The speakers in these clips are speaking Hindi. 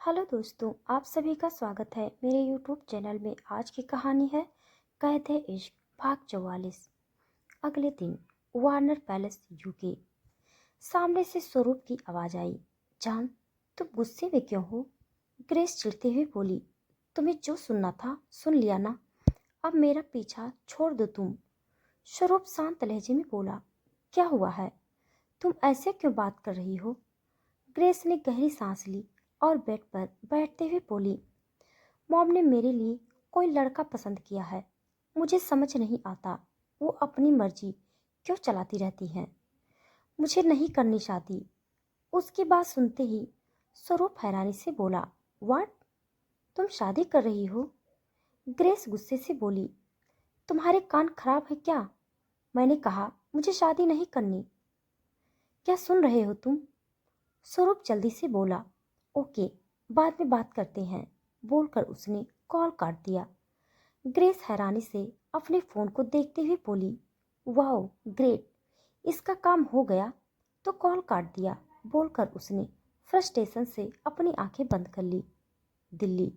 हेलो दोस्तों, आप सभी का स्वागत है मेरे यूट्यूब चैनल में। आज की कहानी है कैद है इश्क भाग 44। अगले दिन वार्नर पैलेस यूके। सामने से स्वरूप की आवाज आई। जान, तुम गुस्से में क्यों हो? ग्रेस चिढ़ते हुए बोली। तुम्हें जो सुनना था सुन लिया ना, अब मेरा पीछा छोड़ दो तुम। स्वरूप शांत लहजे में बोला। क्या हुआ है? तुम ऐसे क्यों बात कर रही हो? ग्रेस ने गहरी सांस ली और बेड पर बैठते हुए बोली। मॉम ने मेरे लिए कोई लड़का पसंद किया है। मुझे समझ नहीं आता वो अपनी मर्जी क्यों चलाती रहती हैं। मुझे नहीं करनी शादी। उसकी बात सुनते ही स्वरूप हैरानी से बोला। व्हाट? तुम शादी कर रही हो? ग्रेस गुस्से से बोली। तुम्हारे कान खराब है क्या? मैंने कहा मुझे शादी नहीं करनी। क्या सुन रहे हो तुम? स्वरूप जल्दी से बोला। ओके, बाद में बात करते हैं, बोलकर उसने कॉल काट दिया। ग्रेस हैरानी से अपने फोन को देखते हुए बोली। वाओ ग्रेट, इसका काम हो गया। तो कॉल काट दिया, बोलकर उसने फ्रस्ट्रेशन से अपनी आंखें बंद कर ली। Delhi,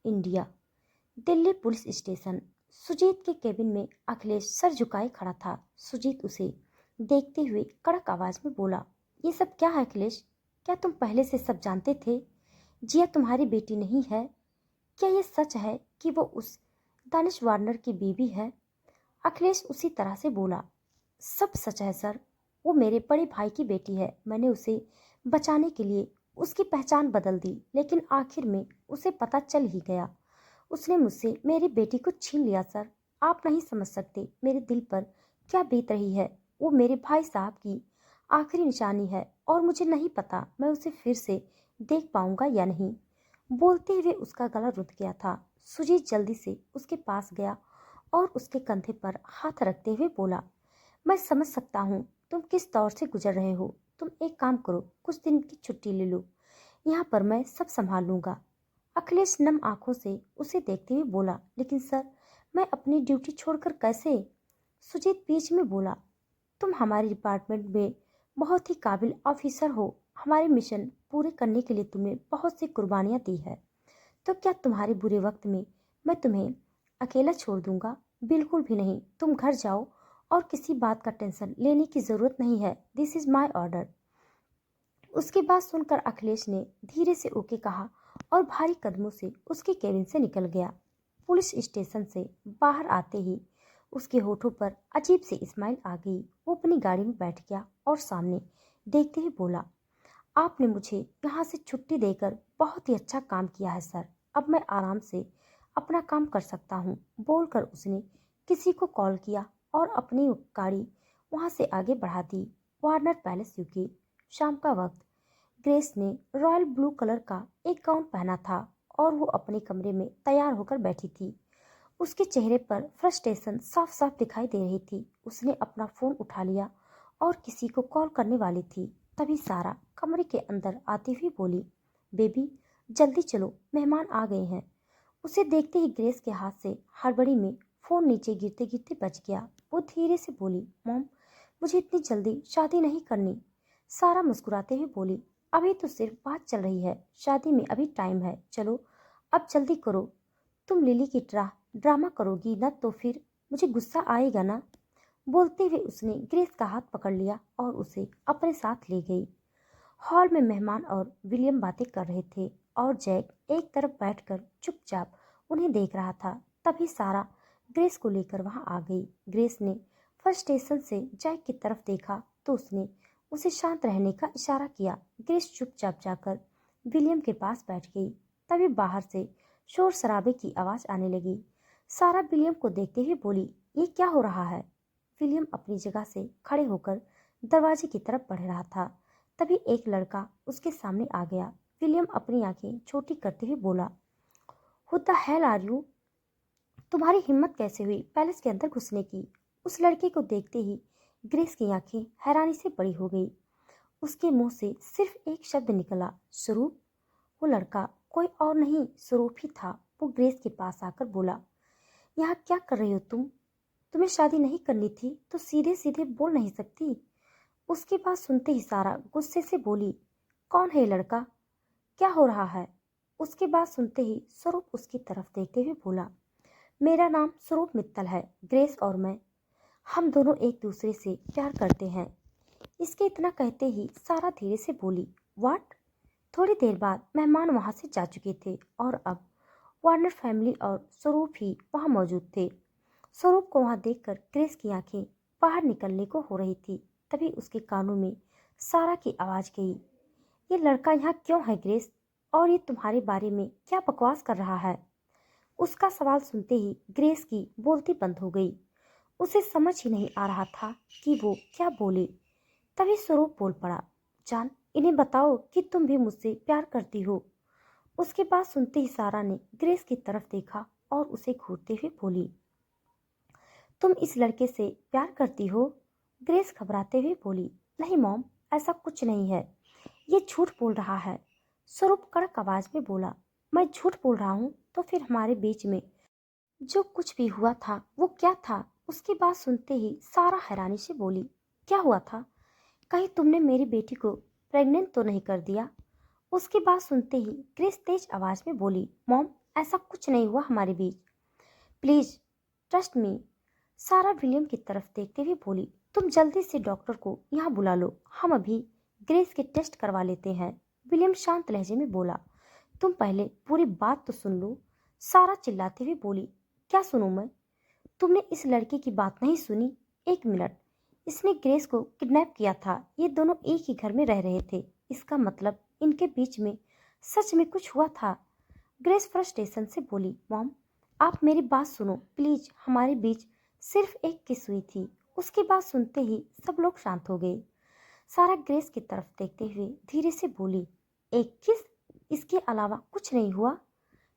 India. Delhi police station. Sujit के केबिन में अखिलेश सर झुकाए खड़ा था। सुजीत उसे देखते हुए कड़क आवाज में बोला। ये सब क्या है अखिलेश? क्या तुम पहले से सब जानते थे? जिया तुम्हारी बेटी नहीं है? क्या ये सच है कि वो उस दानिश वार्नर की बीवी है? अखिलेश उसी तरह से बोला। सब सच है सर। वो मेरे बड़े भाई की बेटी है। मैंने उसे बचाने के लिए उसकी पहचान बदल दी, लेकिन आखिर में उसे पता चल ही गया। उसने मुझसे मेरी बेटी को छीन लिया सर। आप नहीं समझ सकते मेरे दिल पर क्या बीत रही है। वो मेरे भाई साहब की आखिरी निशानी है और मुझे नहीं पता मैं उसे फिर से देख पाऊंगा या नहीं। बोलते हुए उसका गला रुक गया था। सुजीत जल्दी से उसके पास गया और उसके कंधे पर हाथ रखते हुए बोला। मैं समझ सकता हूँ तुम किस दौर से गुजर रहे हो। तुम एक काम करो, कुछ दिन की छुट्टी ले लो। यहाँ पर मैं सब संभाल लूंगा। अखिलेश नम आंखों से उसे देखते हुए बोला। लेकिन सर, मैं अपनी ड्यूटी छोड़कर कैसे? सुजीत बीच में बोला। तुम हमारे डिपार्टमेंट में बहुत ही काबिल ऑफिसर हो। हमारे मिशन पूरे करने के लिए तुमने बहुत सी कुर्बानियां दी है। तो क्या तुम्हारे बुरे वक्त में मैं तुम्हें अकेला छोड़ दूंगा? बिल्कुल भी नहीं। तुम घर जाओ और किसी बात का टेंशन लेने की जरूरत नहीं है। This is my order. उसकी बात सुनकर अखिलेश ने धीरे से ओके कहा और भारी कदमों से उसके केबिन से निकल गया। पुलिस स्टेशन से बाहर आते ही उसके होठों पर अजीब सी स्माइल आ गई। वो अपनी गाड़ी में बैठ गया और सामने देखते ही बोला। आपने मुझे यहाँ से छुट्टी देकर बहुत ही अच्छा काम किया है सर। अब मैं आराम से अपना काम कर सकता हूँ, बोलकर उसने किसी को कॉल किया और अपनी गाड़ी वहाँ से आगे बढ़ा दी। Warner palace UK. शाम का वक्त। ग्रेस ने रॉयल ब्लू कलर का एक गाउन पहना था और वो अपने कमरे में तैयार होकर बैठी थी। उसके चेहरे पर फ्रस्ट्रेशन साफ साफ दिखाई दे रही थी। उसने अपना फोन उठा लिया और किसी को कॉल करने वाली थी। तभी सारा कमरे के अंदर आती हुई बोली। बेबी, जल्दी चलो, मेहमान आ गए हैं। उसे देखते ही ग्रेस के हाथ से हड़बड़ी में फोन नीचे गिरते गिरते बच गया। वो धीरे से बोली। मॉम, मुझे इतनी जल्दी शादी नहीं करनी। सारा मुस्कुराते हुए बोली। अभी तो सिर्फ बात चल रही है, शादी में अभी टाइम है। चलो अब जल्दी करो। तुम लिली की तरह ड्रामा करोगी ना तो फिर मुझे गुस्सा आएगा ना। बोलते हुए उसने ग्रेस का हाथ पकड़ लिया और उसे अपने साथ ले गई। हॉल में मेहमान और विलियम बातें कर रहे थे और जैक एक तरफ बैठकर चुपचाप उन्हें देख रहा था। तभी सारा ग्रेस को लेकर वहां आ गई। ग्रेस ने फर्स्ट स्टेशन से जैक की तरफ देखा तो उसने उसे शांत रहने का इशारा किया। ग्रेस चुपचाप जाकर विलियम के पास बैठ गई। तभी बाहर से शोर शराबे की आवाज आने लगी। सारा विलियम को देखते हुए बोली। ये क्या हो रहा है? विलियम अपनी जगह से खड़े होकर दरवाजे की तरफ बढ़ रहा था। तभी एक लड़का उसके सामने आ गया। विलियम अपनी आंखें छोटी करते हुए बोला। Who the hell are you? तुम्हारी हिम्मत कैसे हुई पैलेस के अंदर घुसने की? उस लड़के को देखते ही ग्रेस की आंखें हैरानी से बड़ी हो गई। उसके मुंह से सिर्फ एक शब्द निकला। स्वरूप। वो लड़का कोई और नहीं स्वरूप ही था। वो ग्रेस के पास आकर बोला। यहाँ क्या कर रही हो तुम? तुम्हें शादी नहीं करनी थी तो सीधे सीधे बोल नहीं सकती? उसकी बात सुनते ही सारा गुस्से से बोली। कौन है ये लड़का? क्या हो रहा है? उसकी बात सुनते ही स्वरूप उसकी तरफ देखते हुए बोला, मेरा नाम स्वरूप मित्तल है। ग्रेस और मैं, हम दोनों एक दूसरे से प्यार करते हैं। इसके इतना कहते ही सारा धीरे से बोली, व्हाट? थोड़ी देर बाद मेहमान वहां से जा चुके थे और अब वार्नर फैमिली और स्वरूप ही वहां मौजूद थे। स्वरूप को वहां देखकर ग्रेस की आंखें बाहर निकलने को हो रही थी। तभी उसके कानों में सारा की आवाज गई, ये लड़का यहाँ क्यों है ग्रेस? और ये तुम्हारे बारे में क्या बकवास कर रहा है? उसका सवाल सुनते ही ग्रेस की बोलती बंद हो गई। उसे समझ ही नहीं आ रहा था कि वो क्या बोले। तभी स्वरूप बोल पड़ा, जान, इन्हें बताओ कि तुम भी मुझसे प्यार करती हो। उसकी बात सुनते ही सारा ने ग्रेस की तरफ देखा और उसे घूरते हुए बोली, तुम इस लड़के से प्यार करती हो? ग्रेस घबराते हुए बोली, नहीं मॉम, ऐसा कुछ नहीं है, ये झूठ बोल रहा है। स्वरूप कड़क आवाज में बोला, मैं झूठ बोल रहा हूँ तो फिर हमारे बीच में जो कुछ भी हुआ था वो क्या था? उसकी बात सुनते ही सारा हैरानी से बोली, क्या हुआ था? कहीं तुमने मेरी बेटी को प्रेग्नेंट तो नहीं कर दिया? उसकी बात सुनते ही ग्रेस तेज आवाज में बोली, मॉम, ऐसा कुछ नहीं हुआ हमारे बीच, प्लीज ट्रस्ट मी। सारा विलियम की तरफ देखते हुए बोली, तुम जल्दी से डॉक्टर को यहाँ बुला लो, हम अभी ग्रेस के टेस्ट करवा लेते हैं। विलियम शांत लहजे में बोला, तुम पहले पूरी बात तो सुन लो। सारा चिल्लाते हुए बोली, क्या सुनूं मैं? तुमने इस लड़के की बात नहीं सुनी? एक मिनट, इसने ग्रेस को किडनैप किया था। ये दोनों एक ही घर में रह रहे थे। इसका मतलब इनके बीच में सच में कुछ हुआ था। ग्रेस फ्रस्ट्रेशन से बोली, मॉम, आप मेरी बात सुनो प्लीज, हमारे बीच सिर्फ एक किस हुई थी। उसकी बात सुनते ही सब लोग शांत हो गए। सारा ग्रेस की तरफ देखते हुए धीरे से बोली, एक किस? इसके अलावा कुछ नहीं हुआ?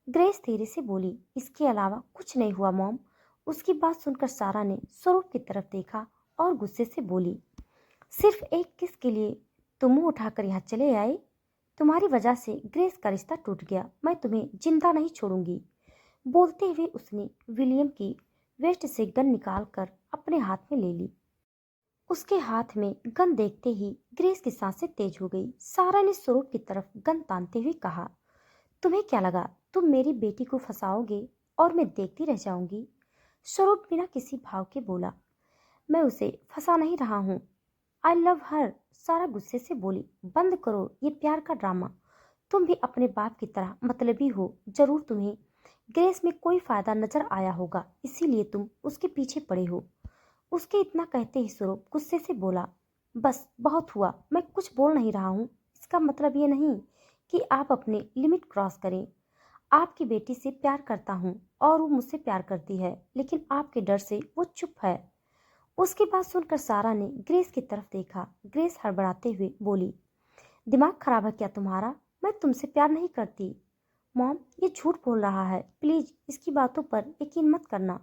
ग्रेस धीरे से बोली, इसके अलावा कुछ नहीं हुआ मॉम। उसकी बात सुनकर सारा ने स्वरूप की तरफ देखा और गुस्से से बोली, सिर्फ एक किस के लिए तुम मुंह उठाकर यहाँ चले आए? तुम्हारी वजह से ग्रेस का रिश्ता टूट गया, मैं तुम्हें जिंदा नहीं छोड़ूंगी। बोलते हुए उसने विलियम की वेस्ट से गन निकालकर अपने हाथ में ले ली। उसके हाथ में गन देखते ही ग्रेस की सांसें तेज हो गई। सारा ने स्वरूप की तरफ गन तानते हुए कहा, तुम्हें क्या लगा तुम मेरी बेटी को फंसाओगे और मैं देखती रह जाऊंगी? स्वरूप बिना किसी भाव के बोला, मैं उसे फंसा नहीं रहा हूँ, आई लव हर। सारा गुस्से से बोली, बंद करो ये प्यार का ड्रामा। तुम भी अपने बाप की तरह मतलबी हो। जरूर तुम्हें ग्रेस में कोई फायदा नजर आया होगा, इसीलिए तुम उसके पीछे पड़े हो। उसके इतना कहते ही स्वरूप गुस्से से बोला, बस बहुत हुआ, मैं कुछ बोल नहीं रहा हूँ। इसका मतलब ये नहीं कि आप अपने लिमिट क्रॉस करें। आपकी बेटी से प्यार करता हूँ और वो मुझसे प्यार करती है, लेकिन आपके डर से वो चुप है। उसकी बात सुनकर सारा ने ग्रेस की तरफ देखा। ग्रेस हड़बड़ाते हुए बोली, दिमाग खराब है क्या तुम्हारा? मैं तुमसे प्यार नहीं करती। मॉम, ये झूठ बोल रहा है, प्लीज इसकी बातों पर यकीन मत करना।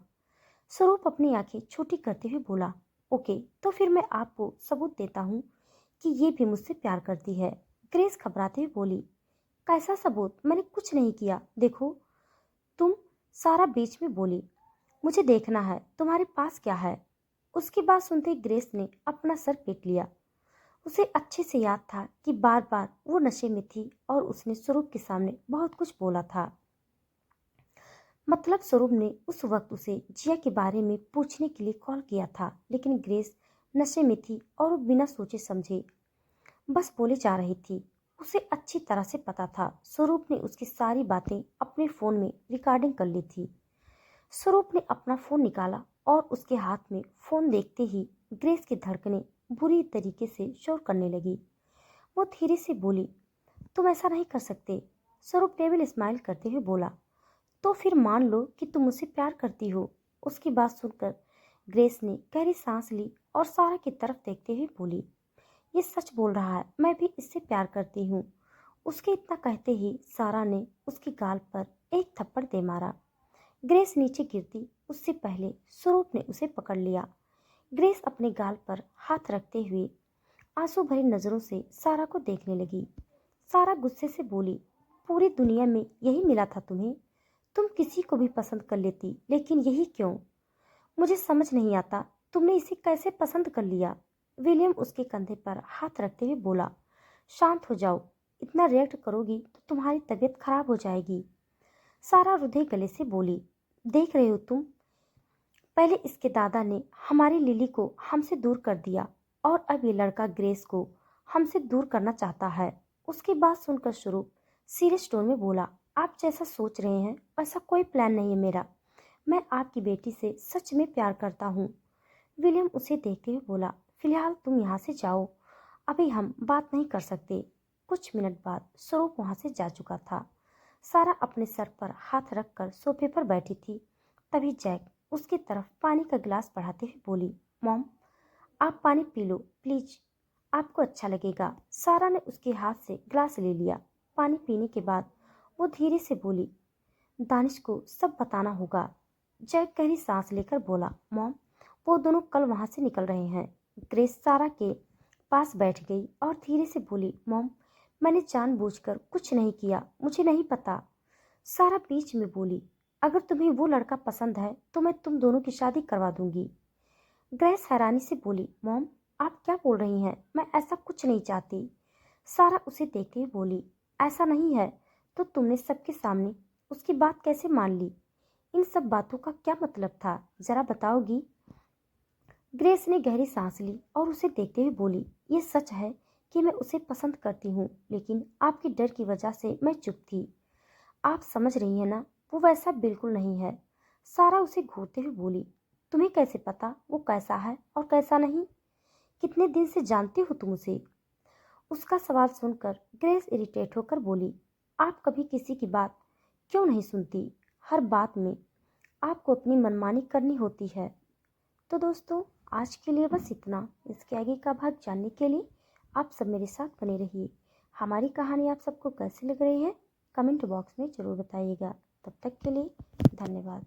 स्वरूप अपनी आंखें छोटी करते हुए बोला, ओके, तो फिर मैं आपको सबूत देता हूँ कि ये भी मुझसे प्यार करती है। ग्रेस घबराते हुए बोली, कैसा सबूत? मैंने कुछ नहीं किया, देखो तुम। सारा बीच में बोली, मुझे देखना है तुम्हारे पास क्या है। उसकी बात सुनते ही ग्रेस ने अपना सर पीट लिया। उसे अच्छे से याद था कि बार बार वो नशे में थी और उसने स्वरूप के सामने बहुत कुछ बोला था। मतलब स्वरूप ने उस वक्त उसे जिया के बारे में पूछने के लिए कॉल किया था, लेकिन ग्रेस नशे में थी और वो बिना सोचे समझे बस बोले जा रही थी। उसे अच्छी तरह से पता था स्वरूप ने उसकी सारी बातें अपने फोन में रिकॉर्डिंग कर ली थी। स्वरूप ने अपना फोन निकाला और उसके हाथ में फोन देखते ही ग्रेस की धड़कनें बुरी तरीके से शोर करने लगी। वो धीरे से बोली, तुम ऐसा नहीं कर सकते। स्वरूप टेबल स्माइल करते हुए बोला, तो फिर मान लो कि तुम मुझसे प्यार करती हो। उसकी बात सुनकर ग्रेस ने गहरी सांस ली और सारा की तरफ देखते हुए बोली, ये सच बोल रहा है, मैं भी इससे प्यार करती हूँ। उसके इतना कहते ही सारा ने उसके गाल पर एक थप्पड़ दे मारा। ग्रेस नीचे गिरती उससे पहले स्वरूप ने उसे पकड़ लिया। ग्रेस अपने गाल पर हाथ रखते हुए आंसू भरी नजरों से सारा को देखने लगी। सारा गुस्से से बोली, पूरी दुनिया में यही मिला था तुम्हें? तुम किसी को भी पसंद कर लेती, लेकिन यही क्यों? मुझे समझ नहीं आता तुमने इसे कैसे पसंद कर लिया। विलियम उसके कंधे पर हाथ रखते हुए बोला, शांत हो जाओ। इतना रिएक्ट करोगी तो तुम्हारी तबीयत खराब हो जाएगी। सारा हृदय गले से बोली, देख रहे हो तुम, पहले इसके दादा ने हमारी लिली को हमसे दूर कर दिया और अब ये लड़का ग्रेस को हमसे दूर करना चाहता है। उसकी बात सुनकर स्वरूप सीरियस टोन में बोला, आप जैसा सोच रहे हैं वैसा कोई प्लान नहीं है मेरा। मैं आपकी बेटी से सच में प्यार करता हूँ। विलियम उसे देखते हुए बोला, फिलहाल तुम यहाँ से जाओ, अभी हम बात नहीं कर सकते। कुछ मिनट बाद स्वरूप वहाँ से जा चुका था। सारा अपने सर पर हाथ रखकर सोफे पर बैठी थी। तभी जैक उसकी तरफ पानी का गिलास बढ़ाते हुए बोली, मॉम, आप पानी पी लो प्लीज, आपको अच्छा लगेगा। सारा ने उसके हाथ से गिलास ले लिया। पानी पीने के बाद वो धीरे से बोली, दानिश को सब बताना होगा। जैक गहरी सांस लेकर बोला, मॉम, वो दोनों कल वहां से निकल रहे हैं। ग्रेस सारा के पास बैठ गई और धीरे से बोली, मॉम, मैंने जानबूझकर कुछ नहीं किया, मुझे नहीं पता। सारा बीच में बोली, अगर तुम्हें वो लड़का पसंद है तो मैं तुम दोनों की शादी करवा दूंगी। ग्रेस हैरानी से बोली, मॉम, आप क्या बोल रही हैं? मैं ऐसा कुछ नहीं चाहती। सारा उसे देखते हुए बोली, ऐसा नहीं है तो तुमने सबके सामने उसकी बात कैसे मान ली? इन सब बातों का क्या मतलब था, जरा बताओगी? ग्रेस ने गहरी सांस ली और उसे देखते हुए बोली, ये सच है कि मैं उसे पसंद करती हूँ, लेकिन आपके डर की वजह से मैं चुप थी। आप समझ रही हैं ना, वो वैसा बिल्कुल नहीं है। सारा उसे घूरते हुए बोली, तुम्हें कैसे पता वो कैसा है और कैसा नहीं? कितने दिन से जानती हो तुम उसे? उसका सवाल सुनकर ग्रेस इरिटेट होकर बोली, आप कभी किसी की बात क्यों नहीं सुनती? हर बात में आपको अपनी मनमानी करनी होती है। तो दोस्तों, आज के लिए बस इतना। इसके आगे का भाग जानने के लिए आप सब मेरे साथ बने रहिए। हमारी कहानी आप सबको कैसी लग रही है कमेंट बॉक्स में ज़रूर बताइएगा। तब तक के लिए धन्यवाद।